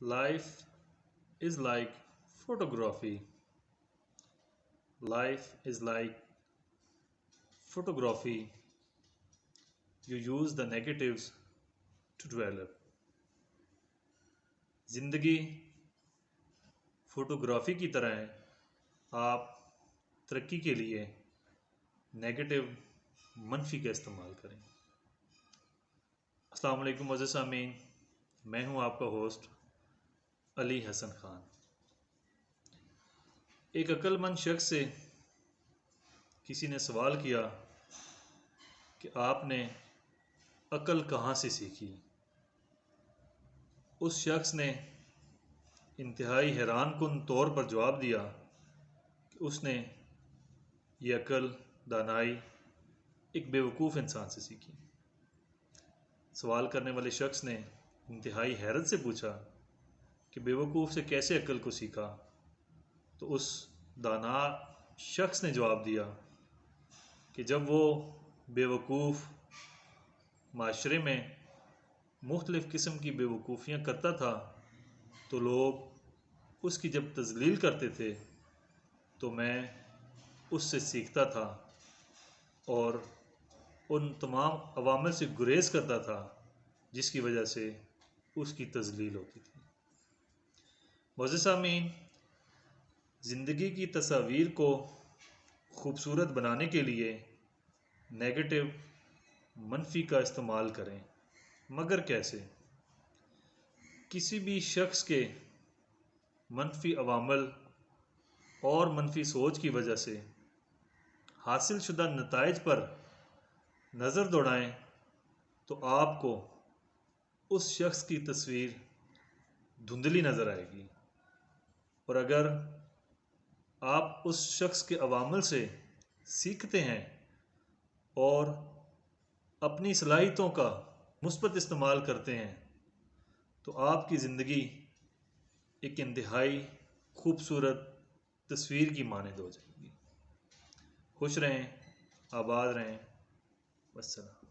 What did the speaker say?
Life is like photography. Life is like photography. You use the negatives to develop. زندگی photography کی طرح ہے. آپ ترقی کے لیے نیگیٹو منفی کا استعمال کریں. السلام علیکم معزز سامعین، میں ہوں آپ کا ہوسٹ علی حسن خان. ایک عقل مند شخص سے کسی نے سوال کیا کہ آپ نے عقل کہاں سے سیکھی؟ اس شخص نے انتہائی حیران کن طور پر جواب دیا کہ اس نے یہ عقل دانائی ایک بیوقوف انسان سے سیکھی. سوال کرنے والے شخص نے انتہائی حیرت سے پوچھا کہ بیوقوف سے کیسے عقل کو سیکھا؟ تو اس دانا شخص نے جواب دیا کہ جب وہ بیوقوف معاشرے میں مختلف قسم کی بیوقوفیاں کرتا تھا تو لوگ اس کی جب تذلیل کرتے تھے تو میں اس سے سیکھتا تھا اور ان تمام عوامل سے گریز کرتا تھا جس کی وجہ سے اس کی تذلیل ہوتی تھی. معزز سامعین، زندگی کی تصاویر کو خوبصورت بنانے کے لیے نیگیٹو منفی کا استعمال کریں، مگر کیسے؟ کسی بھی شخص کے منفی عوامل اور منفی سوچ کی وجہ سے حاصل شدہ نتائج پر نظر دوڑائیں تو آپ کو اس شخص کی تصویر دھندلی نظر آئے گی، اور اگر آپ اس شخص کے عوامل سے سیکھتے ہیں اور اپنی صلاحیتوں کا مثبت استعمال کرتے ہیں تو آپ کی زندگی ایک انتہائی خوبصورت تصویر کی مانند ہو جائے گی. خوش رہیں، آباد رہیں. والسلام.